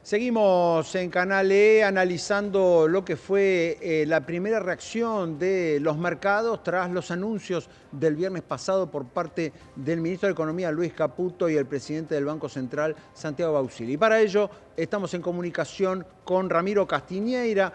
Seguimos en Canal E analizando lo que fue la primera reacción de los mercados tras los anuncios del viernes pasado por parte del ministro de Economía, Luis Caputo, y el presidente del Banco Central, Santiago Bauzili. Y para ello estamos en comunicación con Ramiro Castiñeira,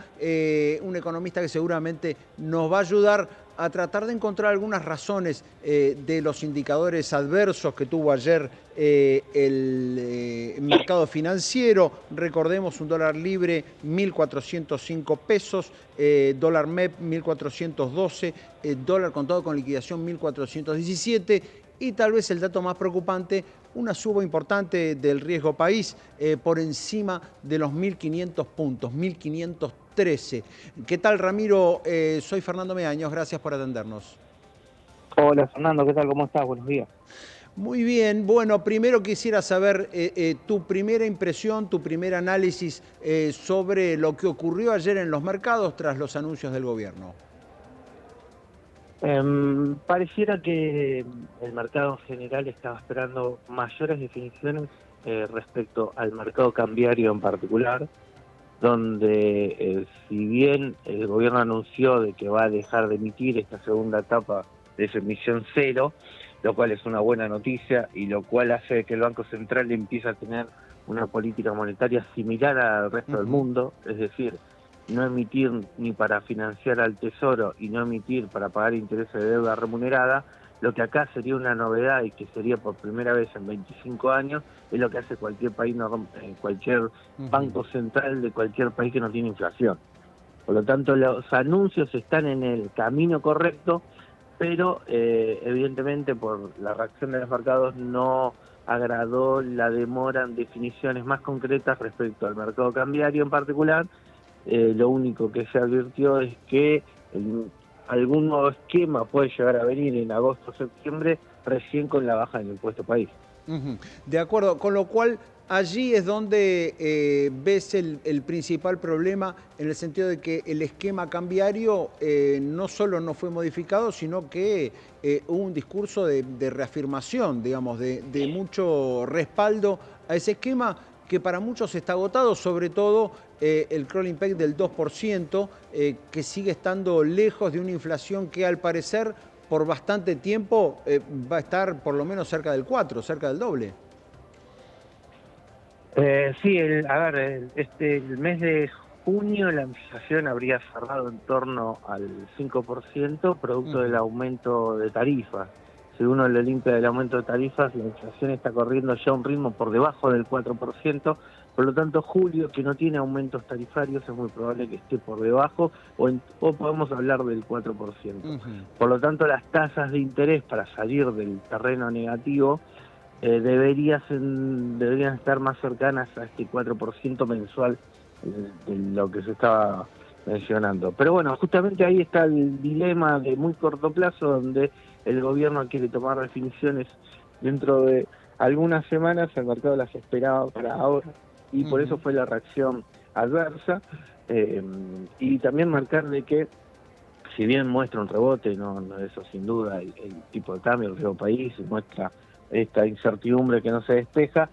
un economista que seguramente nos va a ayudar a tratar de encontrar algunas razones de los indicadores adversos que tuvo ayer el mercado financiero. Recordemos un dólar libre 1.405 pesos, dólar MEP 1.412, dólar contado con liquidación 1.417 y tal vez el dato más preocupante, una suba importante del riesgo país por encima de los 1.500 puntos, 1.513. ¿Qué tal, Ramiro? Soy Fernando Meaños, gracias por atendernos. Hola Fernando, ¿qué tal? ¿Cómo estás? Buenos días. Muy bien, bueno, primero quisiera saber tu primera impresión, tu primer análisis sobre lo que ocurrió ayer en los mercados tras los anuncios del gobierno. Pareciera que el mercado en general estaba esperando mayores definiciones respecto al mercado cambiario en particular, donde si bien el gobierno anunció de que va a dejar de emitir esta segunda etapa de su emisión cero, lo cual es una buena noticia y lo cual hace que el Banco Central empiece a tener una política monetaria similar al resto del mundo, es decir, no emitir ni para financiar al Tesoro y no emitir para pagar intereses de deuda remunerada. Lo que acá sería una novedad y que sería por primera vez en 25 años, es lo que hace cualquier país, cualquier banco central de cualquier país que no tiene inflación. Por lo tanto, los anuncios están en el camino correcto, pero evidentemente por la reacción de los mercados no agradó la demora en definiciones más concretas respecto al mercado cambiario en particular. Lo único que se advirtió es que algún nuevo esquema puede llegar a venir en agosto o septiembre, recién con la baja del impuesto país. De acuerdo, con lo cual allí es donde ves el principal problema en el sentido de que el esquema cambiario no solo no fue modificado, sino que hubo un discurso de reafirmación, digamos, de mucho respaldo a ese esquema que para muchos está agotado, sobre todo el crawling peg del 2%, que sigue estando lejos de una inflación que al parecer por bastante tiempo va a estar por lo menos cerca del 4, cerca del doble. Sí, el mes de junio la inflación habría cerrado en torno al 5%, producto del aumento de tarifas. Si uno lo limpia del aumento de tarifas, la inflación está corriendo ya a un ritmo por debajo del 4%, por lo tanto julio, que no tiene aumentos tarifarios, es muy probable que esté por debajo o podemos hablar del 4%. Por lo tanto, las tasas de interés para salir del terreno negativo deberían estar más cercanas a este 4% mensual de lo que se estaba mencionando. Pero bueno, justamente ahí está el dilema de muy corto plazo, donde el gobierno quiere tomar definiciones dentro de algunas semanas, el mercado las esperaba para ahora, y por eso fue la reacción adversa, y también marcar de que, si bien muestra un rebote, no eso sin duda, el tipo de cambio, el riesgo país, muestra esta incertidumbre que no se despeja,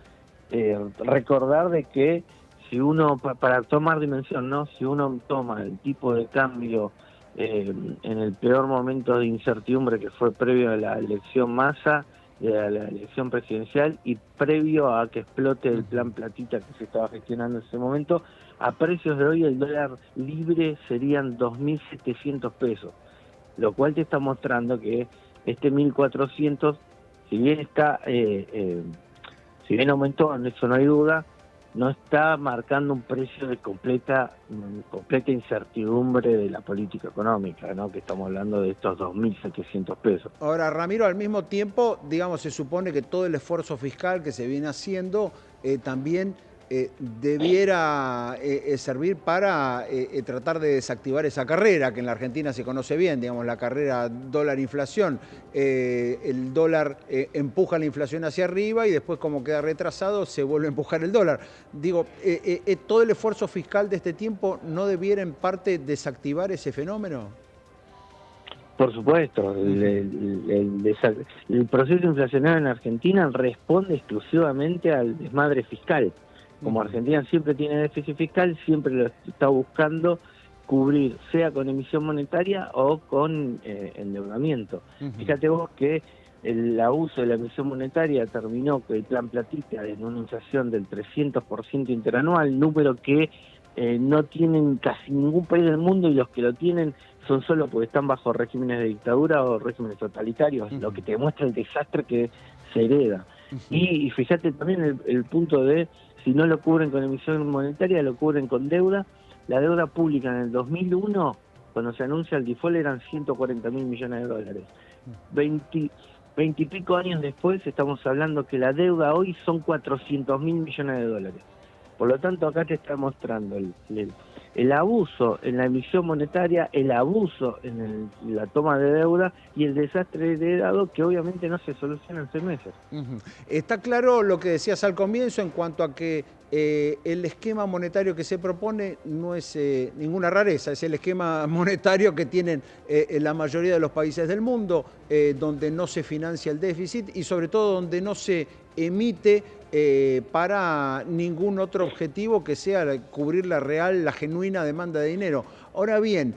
recordar de que si uno, para tomar dimensión, ¿no? Si uno toma el tipo de cambio en el peor momento de incertidumbre que fue previo a la elección Massa, a la elección presidencial y previo a que explote el plan Platita que se estaba gestionando en ese momento, a precios de hoy el dólar libre serían 2.700 pesos, lo cual te está mostrando que este 1.400, si bien si bien aumentó, en eso no hay duda, no está marcando un precio de completa incertidumbre de la política económica, ¿no? Que estamos hablando de estos 2.700 pesos. Ahora, Ramiro, al mismo tiempo, digamos, se supone que todo el esfuerzo fiscal que se viene haciendo también debiera servir para tratar de desactivar esa carrera que en la Argentina se conoce bien, digamos, la carrera dólar-inflación. El dólar empuja la inflación hacia arriba y después, como queda retrasado, se vuelve a empujar el dólar. Digo, ¿todo el esfuerzo fiscal de este tiempo no debiera en parte desactivar ese fenómeno? Por supuesto, el proceso inflacionario en Argentina responde exclusivamente al desmadre fiscal. como Argentina siempre tiene déficit fiscal, siempre lo está buscando cubrir, sea con emisión monetaria o con endeudamiento. Fíjate vos que el abuso de la emisión monetaria terminó con el plan Platita en una inflación del 300% interanual, número que no tienen casi ningún país del mundo, y los que lo tienen son solo porque están bajo regímenes de dictadura o regímenes totalitarios, lo que te demuestra el desastre que se hereda. Y fíjate también el punto de, si no lo cubren con emisión monetaria, lo cubren con deuda. La deuda pública en el 2001, cuando se anuncia el default, eran 140.000 millones de dólares. 20 y pico años después estamos hablando que la deuda hoy son 400.000 millones de dólares. Por lo tanto, acá te está mostrando el abuso en la emisión monetaria, el abuso en la toma de deuda y el desastre heredado, que obviamente no se soluciona en 6 meses. Está claro lo que decías al comienzo en cuanto a que el esquema monetario que se propone no es ninguna rareza, es el esquema monetario que tienen la mayoría de los países del mundo, donde no se financia el déficit y sobre todo donde no se emite para ningún otro objetivo que sea cubrir la real, la genuina demanda de dinero. Ahora bien,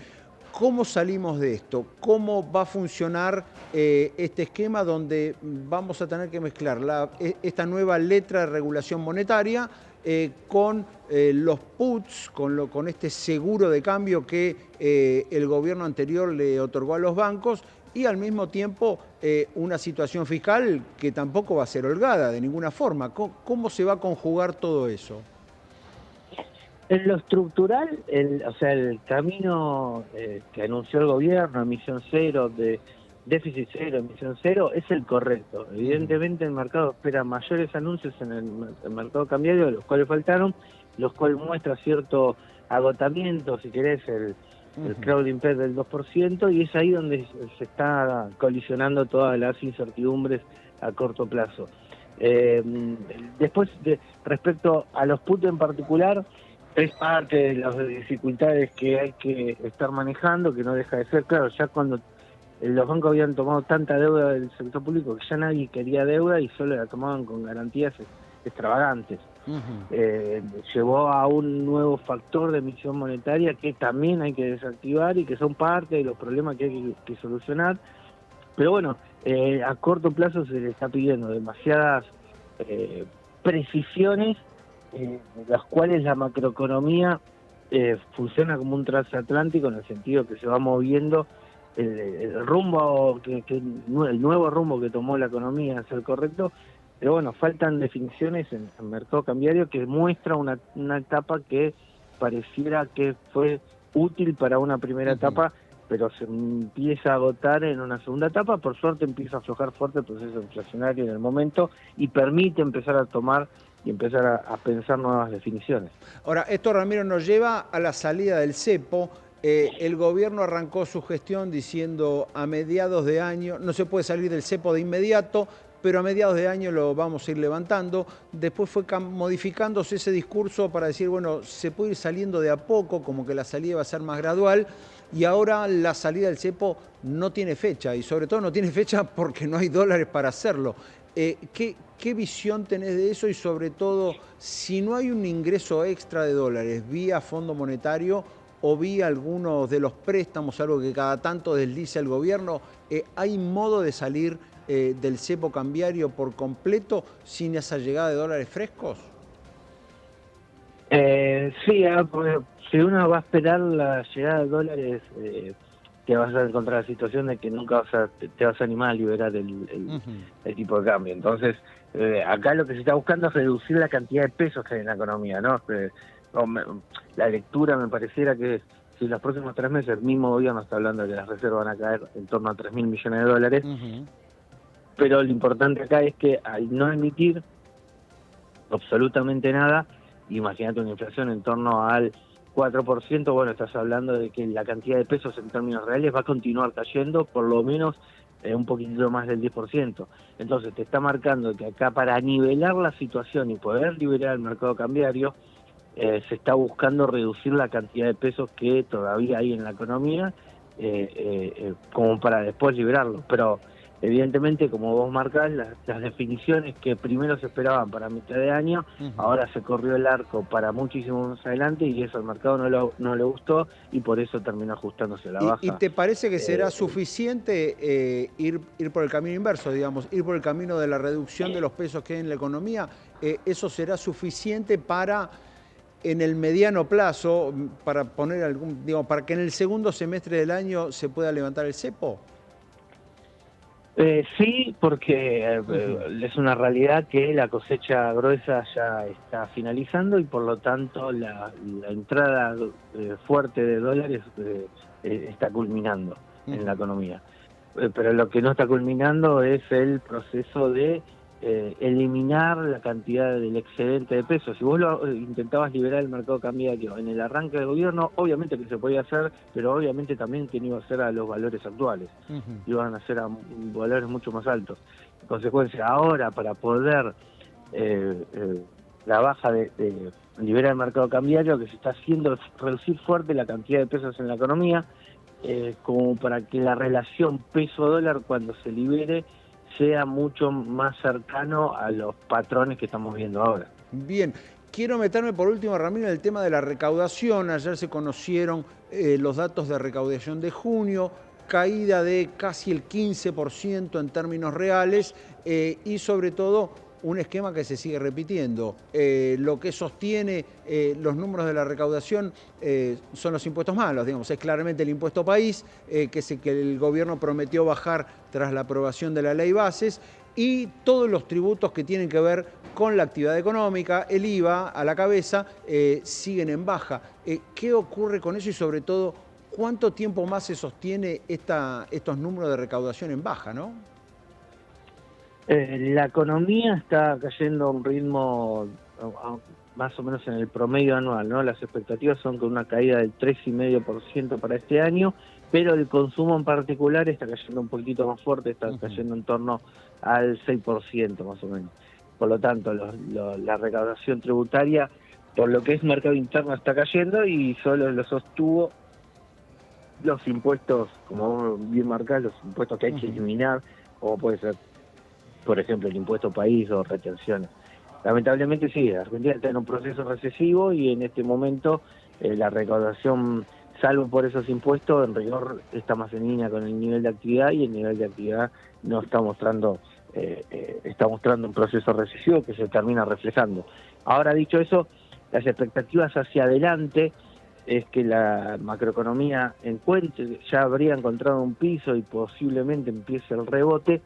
¿cómo salimos de esto? ¿Cómo va a funcionar este esquema donde vamos a tener que mezclar esta nueva letra de regulación monetaria con los puts, con este seguro de cambio que el gobierno anterior le otorgó a los bancos, y al mismo tiempo una situación fiscal que tampoco va a ser holgada de ninguna forma? ¿Cómo se va a conjugar todo eso? En lo estructural, o sea, el camino que anunció el gobierno, emisión cero, de déficit cero, emisión cero, es el correcto. Evidentemente el mercado espera mayores anuncios en el mercado cambiario, los cuales faltaron, los cuales muestra cierto agotamiento, si querés, el crowding peg del 2%, y es ahí donde se está colisionando todas las incertidumbres a corto plazo. Después, respecto a los putos en particular, es parte de las dificultades que hay que estar manejando, que no deja de ser, claro, ya cuando los bancos habían tomado tanta deuda del sector público que ya nadie quería deuda y solo la tomaban con garantías extravagantes. Llevó a un nuevo factor de emisión monetaria que también hay que desactivar y que son parte de los problemas que hay que solucionar. Pero bueno, a corto plazo se le está pidiendo demasiadas precisiones, las cuales la macroeconomía funciona como un transatlántico, en el sentido que se va moviendo el rumbo, el nuevo rumbo que tomó la economía es el correcto, pero bueno, faltan definiciones en el mercado cambiario que muestra una etapa que pareciera que fue útil para una primera etapa, pero se empieza a agotar en una segunda etapa. Por suerte empieza a aflojar fuerte el proceso inflacionario en el momento y permite empezar a tomar y empezar a pensar nuevas definiciones. Ahora, esto, Ramiro, nos lleva a la salida del cepo. El gobierno arrancó su gestión diciendo a mediados de año, no se puede salir del cepo de inmediato, pero a mediados de año lo vamos a ir levantando. Después fue modificándose ese discurso para decir, bueno, se puede ir saliendo de a poco, como que la salida va a ser más gradual, y ahora la salida del cepo no tiene fecha, y sobre todo no tiene fecha porque no hay dólares para hacerlo. ¿Qué visión tenés de eso? Y sobre todo, si no hay un ingreso extra de dólares vía Fondo Monetario o vía algunos de los préstamos, algo que cada tanto desliza el gobierno, ¿hay modo de salir del cepo cambiario por completo sin esa llegada de dólares frescos? Sí, pues, si uno va a esperar la llegada de dólares, te vas a encontrar la situación de que nunca te vas a animar a liberar el tipo de cambio. Entonces, acá lo que se está buscando es reducir la cantidad de pesos que hay en la economía, ¿no? La lectura me pareciera que si en los próximos 3 meses el mismo gobierno está hablando de que las reservas van a caer en torno a 3.000 millones de dólares, pero lo importante acá es que al no emitir absolutamente nada, imagínate una inflación en torno al 4%, bueno, estás hablando de que la cantidad de pesos en términos reales va a continuar cayendo por lo menos un poquitito más del 10%. Entonces te está marcando que acá, para nivelar la situación y poder liberar el mercado cambiario, se está buscando reducir la cantidad de pesos que todavía hay en la economía, como para después liberarlo. Pero Evidentemente, como vos marcás, las definiciones que primero se esperaban para mitad de año, ahora se corrió el arco para muchísimo más adelante y eso al mercado no le gustó y por eso terminó ajustándose a la ¿Y baja. te parece que será suficiente ir por el camino inverso, digamos, ir por el camino de la reducción de los pesos que hay en la economía? ¿Eso será suficiente para, en el mediano plazo, para poner digamos, para que en el segundo semestre del año se pueda levantar el cepo? Sí, porque es una realidad que la cosecha gruesa ya está finalizando y por lo tanto la entrada fuerte de dólares está culminando en la economía. Pero lo que no está culminando es el proceso de eliminar la cantidad del excedente de pesos. Si vos intentabas liberar el mercado cambiario en el arranque del gobierno, obviamente que se podía hacer, pero obviamente también que no iba a ser a los valores actuales, iban a ser a valores mucho más altos. En consecuencia, ahora para poder la baja de liberar el mercado cambiario, que se está haciendo es reducir fuerte la cantidad de pesos en la economía, como para que la relación peso-dólar cuando se libere sea mucho más cercano a los patrones que estamos viendo ahora. Bien, quiero meterme por último, Ramiro, en el tema de la recaudación. Ayer se conocieron los datos de recaudación de junio, caída de casi el 15% en términos reales y sobre todo un esquema que se sigue repitiendo. Lo que sostiene los números de la recaudación son los impuestos malos, digamos, es claramente el impuesto país, que es el que el gobierno prometió bajar tras la aprobación de la ley bases, y todos los tributos que tienen que ver con la actividad económica, el IVA a la cabeza, siguen en baja. ¿Qué ocurre con eso y sobre todo cuánto tiempo más se sostiene estos números de recaudación en baja, no? La economía está cayendo a un ritmo más o menos en el promedio anual, ¿no? Las expectativas son con una caída del 3,5% para este año, pero el consumo en particular está cayendo un poquitito más fuerte, está cayendo en torno al 6% más o menos. Por lo tanto, la recaudación tributaria, por lo que es mercado interno, está cayendo y solo lo sostuvo los impuestos, como bien marcás, los impuestos que hay que eliminar, como puede ser, por ejemplo, el impuesto país o retenciones. Lamentablemente sí, Argentina está en un proceso recesivo y en este momento la recaudación, salvo por esos impuestos, en rigor está más en línea con el nivel de actividad y el nivel de actividad no está mostrando un proceso recesivo que se termina reflejando. Ahora, dicho eso, las expectativas hacia adelante es que la macroeconomía ya habría encontrado un piso y posiblemente empiece el rebote,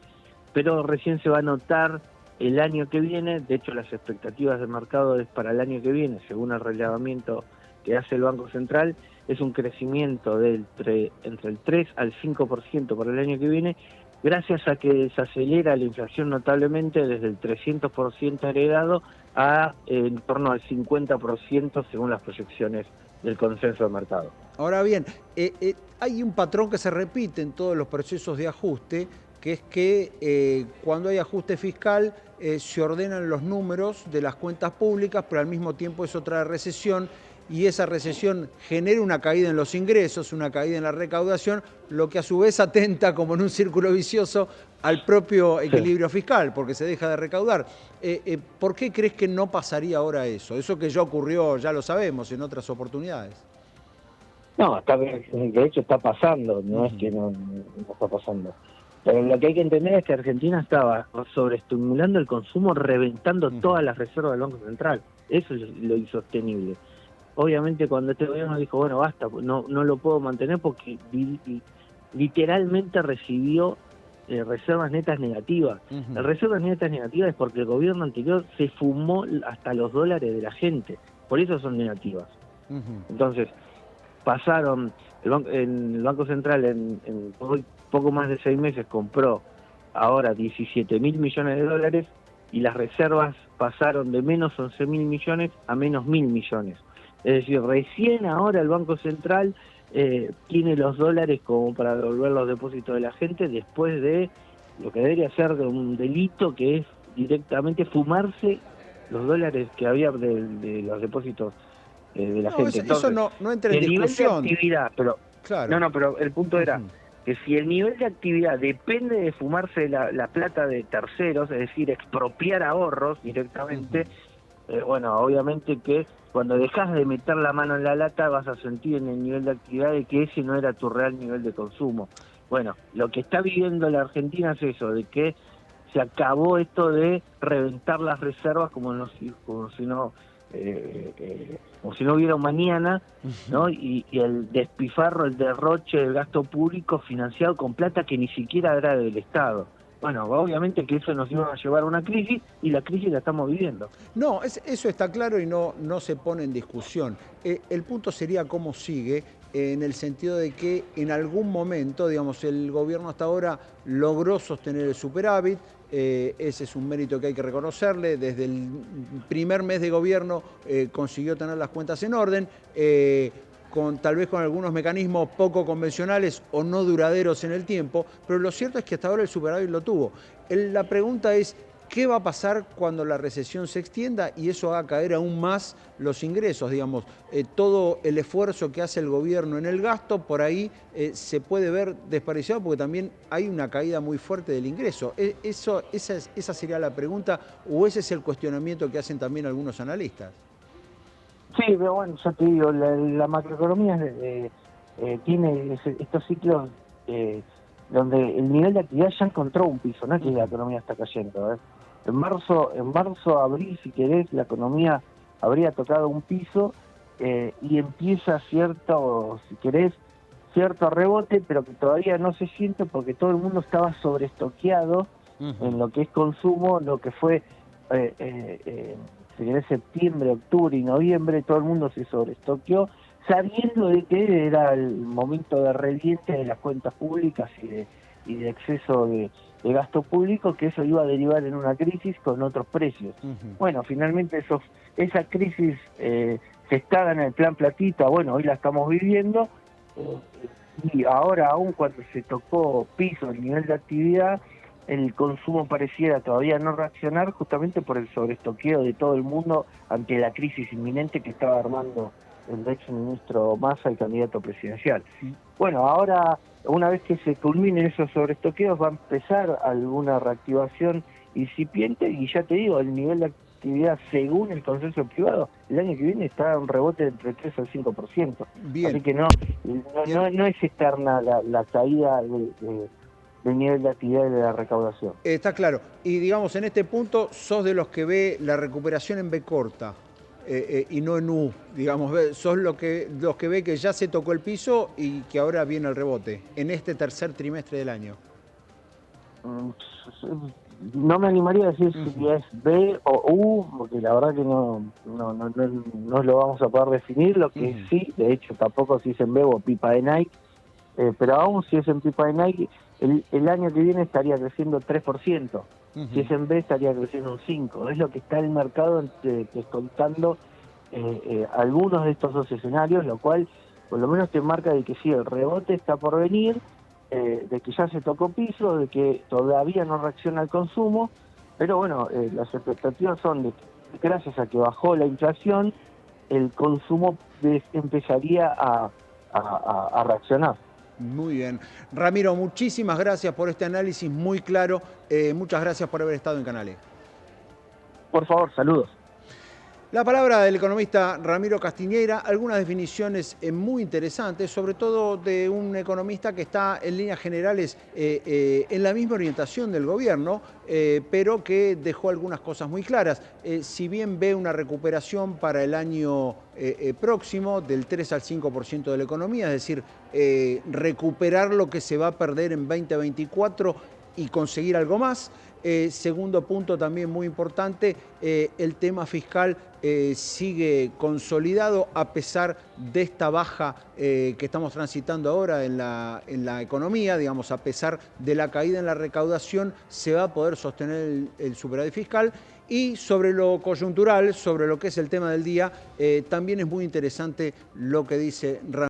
pero recién se va a notar el año que viene. De hecho, las expectativas de mercado es para el año que viene, según el relevamiento que hace el Banco Central, es un crecimiento entre el 3 al 5% para el año que viene, gracias a que se acelera la inflación notablemente desde el 300% heredado a en torno al 50% según las proyecciones del consenso de mercado. Ahora bien, hay un patrón que se repite en todos los procesos de ajuste, que es que cuando hay ajuste fiscal se ordenan los números de las cuentas públicas, pero al mismo tiempo eso trae recesión y esa recesión genera una caída en los ingresos, una caída en la recaudación, lo que a su vez atenta como en un círculo vicioso al propio equilibrio fiscal, porque se deja de recaudar. ¿Por qué crees que no pasaría ahora eso? Eso que ya ocurrió, ya lo sabemos, en otras oportunidades. No, de hecho está pasando, no es que no está pasando. Pero lo que hay que entender es que Argentina estaba sobreestimulando el consumo, reventando todas las reservas del Banco Central. Eso es lo insostenible. Obviamente cuando este gobierno dijo, bueno, basta, no lo puedo mantener porque literalmente recibió reservas netas negativas. Las reservas netas negativas es porque el gobierno anterior se fumó hasta los dólares de la gente. Por eso son negativas. Entonces, pasaron, el Banco Central en poco más de 6 meses compró ahora 17.000 millones de dólares y las reservas pasaron de menos 11.000 millones a menos 1.000 millones. Es decir, recién ahora el Banco Central tiene los dólares como para devolver los depósitos de la gente después de lo que debería ser de un delito que es directamente fumarse los dólares que había de los depósitos de la gente. Entonces, eso no entra en el discusión. nivel de actividad, pero claro. pero el punto era, que si el nivel de actividad depende de fumarse la plata de terceros, es decir, expropiar ahorros directamente, bueno, obviamente que cuando dejas de meter la mano en la lata vas a sentir en el nivel de actividad de que ese no era tu real nivel de consumo. Bueno, lo que está viviendo la Argentina es eso, de que se acabó esto de reventar las reservas como si no hubiera un mañana, ¿no? Y el despifarro, el derroche del gasto público financiado con plata que ni siquiera era del Estado. Bueno, obviamente que eso nos iba a llevar a una crisis y la crisis la estamos viviendo. No, eso está claro y no se pone en discusión. El punto sería cómo sigue, en el sentido de que en algún momento, digamos, el gobierno hasta ahora logró sostener el superávit. Ese es un mérito que hay que reconocerle. Desde el primer mes de gobierno consiguió tener las cuentas en orden. Tal vez con algunos mecanismos poco convencionales o no duraderos en el tiempo, pero lo cierto es que hasta ahora el superávit lo tuvo. La pregunta es, ¿qué va a pasar cuando la recesión se extienda y eso haga caer aún más los ingresos? Digamos, todo el esfuerzo que hace el gobierno en el gasto, por ahí se puede ver desperdiciado porque también hay una caída muy fuerte del ingreso. Esa sería la pregunta, o ese es el cuestionamiento que hacen también algunos analistas. Sí, pero bueno, ya te digo, la macroeconomía tiene estos ciclos donde el nivel de actividad ya encontró un piso, no es que la economía está cayendo. En marzo, abril, si querés, la economía habría tocado un piso y empieza cierto rebote, pero que todavía no se siente porque todo el mundo estaba sobreestoqueado en lo que es consumo, lo que fue... si querés, septiembre, octubre y noviembre, todo el mundo se sobreestoqueó, sabiendo de que era el momento de reliente de las cuentas públicas y de exceso de gasto público, que eso iba a derivar en una crisis con otros precios. Bueno, finalmente esa crisis gestada en el plan Platita, bueno, hoy la estamos viviendo, y ahora aún cuando se tocó piso el nivel de actividad, el consumo pareciera todavía no reaccionar justamente por el sobreestoqueo de todo el mundo ante la crisis inminente que estaba armando el ex ministro Massa, el candidato presidencial. Bueno, ahora, una vez que se culminen esos sobreestoqueos, va a empezar alguna reactivación incipiente y ya te digo, el nivel de actividad según el consenso privado, el año que viene está en un rebote de entre 3 al 5%. Bien. Así que no es externa la caída del nivel de actividad y de la recaudación. Está claro. Y digamos, en este punto sos de los que ve la recuperación en B corta y no en U. Digamos, sos los que ve que ya se tocó el piso y que ahora viene el rebote en este tercer trimestre del año. No me animaría a decir si es B o U, porque la verdad que no lo vamos a poder definir. Lo que sí, de hecho, tampoco si es en B o pipa de Nike, pero aún si es en pipa de Nike, el año que viene estaría creciendo 3%. Si es en B estaría creciendo un 5%. Es lo que está el mercado descontando algunos de estos dos escenarios, lo cual por lo menos te marca de que sí, el rebote está por venir, de que ya se tocó piso, de que todavía no reacciona al consumo, pero bueno, las expectativas son de que gracias a que bajó la inflación, el consumo empezaría a reaccionar. Muy bien. Ramiro, muchísimas gracias por este análisis muy claro. Muchas gracias por haber estado en Canale. Por favor, saludos. La palabra del economista Ramiro Castiñeira, algunas definiciones muy interesantes, sobre todo de un economista que está en líneas generales en la misma orientación del gobierno, pero que dejó algunas cosas muy claras. Si bien ve una recuperación para el año próximo del 3 al 5% de la economía, es decir, recuperar lo que se va a perder en 2024 y conseguir algo más. Segundo punto también muy importante, el tema fiscal sigue consolidado a pesar de esta baja que estamos transitando ahora en la economía, digamos, a pesar de la caída en la recaudación, se va a poder sostener el superávit fiscal. Y sobre lo coyuntural, sobre lo que es el tema del día, también es muy interesante lo que dice Ramiro.